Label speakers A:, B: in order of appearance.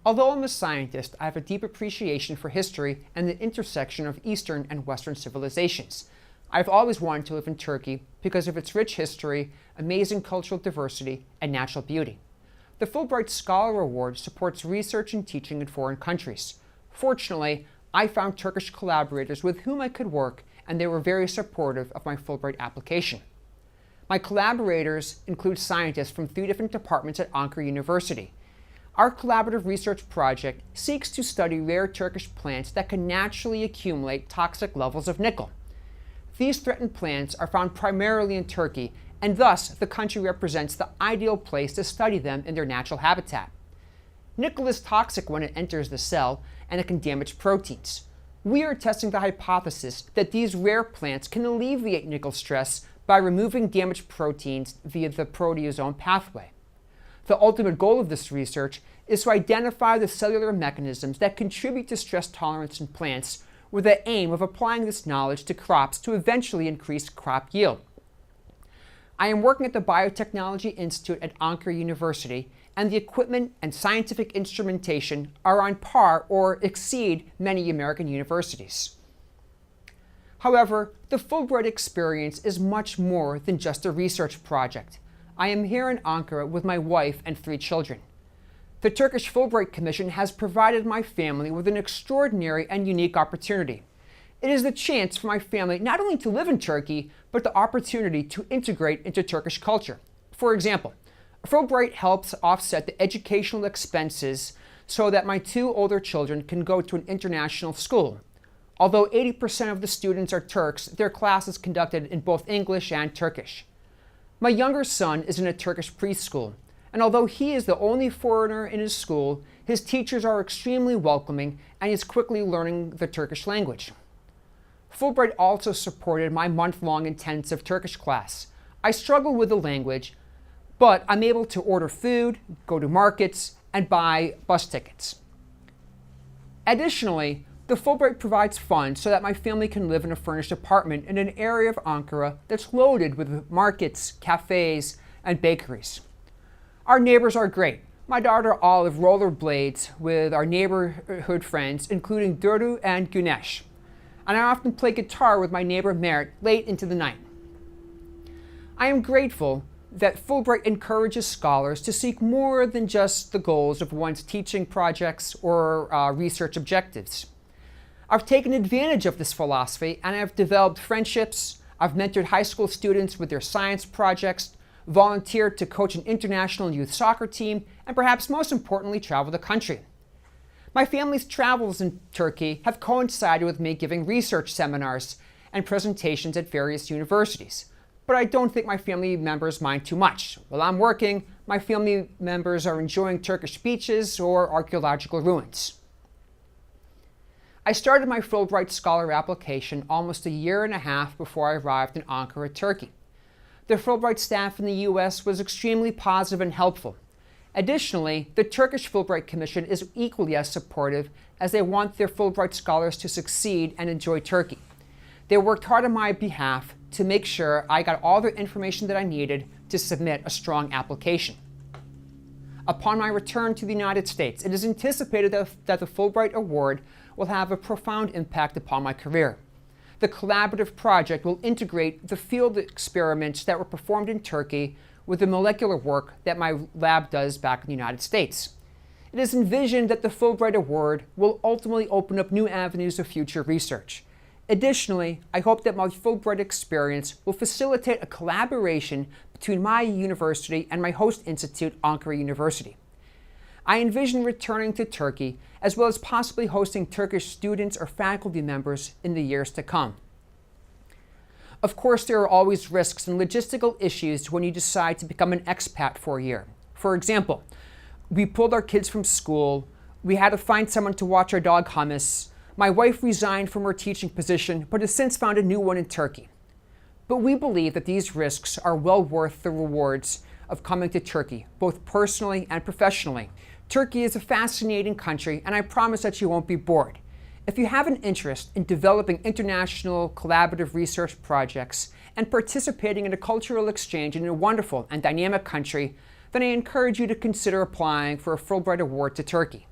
A: Although I'm a scientist, I have a deep appreciation for history and the intersection of Eastern and Western civilizations. I've always wanted to live in Turkey because of its rich history, amazing cultural diversity, and natural beauty. The Fulbright Scholar Award supports research and teaching in foreign countries. Fortunately, I found Turkish collaborators with whom I could work, and they were very supportive of my Fulbright application. My collaborators include scientists from 3 different departments at Ankara University. Our collaborative research project seeks to study rare Turkish plants that can naturally accumulate toxic levels of nickel. These threatened plants are found primarily in Turkey, and thus the country represents the ideal place to study them in their natural habitat. Nickel is toxic when it enters the cell, and it can damage proteins. We are testing the hypothesis that these rare plants can alleviate nickel stress by removing damaged proteins via the proteasome pathway. The ultimate goal of this research is to identify the cellular mechanisms that contribute to stress tolerance in plants, with the aim of applying this knowledge to crops to eventually increase crop yield. I am working at the Biotechnology Institute at Ankara University, and the equipment and scientific instrumentation are on par or exceed many American universities. However, the Fulbright Experience is much more than just a research project. I am here in Ankara with my wife and 3 children. The Turkish Fulbright Commission has provided my family with an extraordinary and unique opportunity. It is the chance for my family not only to live in Turkey, but the opportunity to integrate into Turkish culture. For example, Fulbright helps offset the educational expenses so that my 2 older children can go to an international school. Although 80% of the students are Turks, their class is conducted in both English and Turkish. My younger son is in a Turkish preschool, and although he is the only foreigner in his school, his teachers are extremely welcoming and he is quickly learning the Turkish language. Fulbright also supported my month-long intensive Turkish class. I struggle with the language, but I'm able to order food, go to markets, and buy bus tickets. Additionally, the Fulbright provides funds so that my family can live in a furnished apartment in an area of Ankara that's loaded with markets, cafes, and bakeries. Our neighbors are great. My daughter Olive rollerblades with our neighborhood friends, including Duru and Güneş. And I often play guitar with my neighbor Mert late into the night. I am grateful that Fulbright encourages scholars to seek more than just the goals of one's teaching projects or research objectives. I've taken advantage of this philosophy and I've developed friendships, I've mentored high school students with their science projects, volunteered to coach an international youth soccer team, and perhaps most importantly, travel the country. My family's travels in Turkey have coincided with me giving research seminars and presentations at various universities. But I don't think my family members mind too much. While I'm working, my family members are enjoying Turkish beaches or archaeological ruins. I started my Fulbright Scholar application almost a year and a half before I arrived in Ankara, Turkey. The Fulbright staff in the US was extremely positive and helpful. Additionally, the Turkish Fulbright Commission is equally as supportive, as they want their Fulbright scholars to succeed and enjoy Turkey. They worked hard on my behalf to make sure I got all the information that I needed to submit a strong application. Upon my return to the United States, it is anticipated that the Fulbright Award will have a profound impact upon my career. The collaborative project will integrate the field experiments that were performed in Turkey with the molecular work that my lab does back in the United States. It is envisioned that the Fulbright Award will ultimately open up new avenues of future research. Additionally, I hope that my Fulbright experience will facilitate a collaboration between my university and my host institute, Ankara University. I envision returning to Turkey, as well as possibly hosting Turkish students or faculty members in the years to come. Of course, there are always risks and logistical issues when you decide to become an expat for a year. For example, we pulled our kids from school, we had to find someone to watch our dog Hummus, my wife resigned from her teaching position but has since found a new one in Turkey. But we believe that these risks are well worth the rewards of coming to Turkey, both personally and professionally. Turkey is a fascinating country, and I promise that you won't be bored. If you have an interest in developing international collaborative research projects and participating in a cultural exchange in a wonderful and dynamic country, then I encourage you to consider applying for a Fulbright Award to Turkey.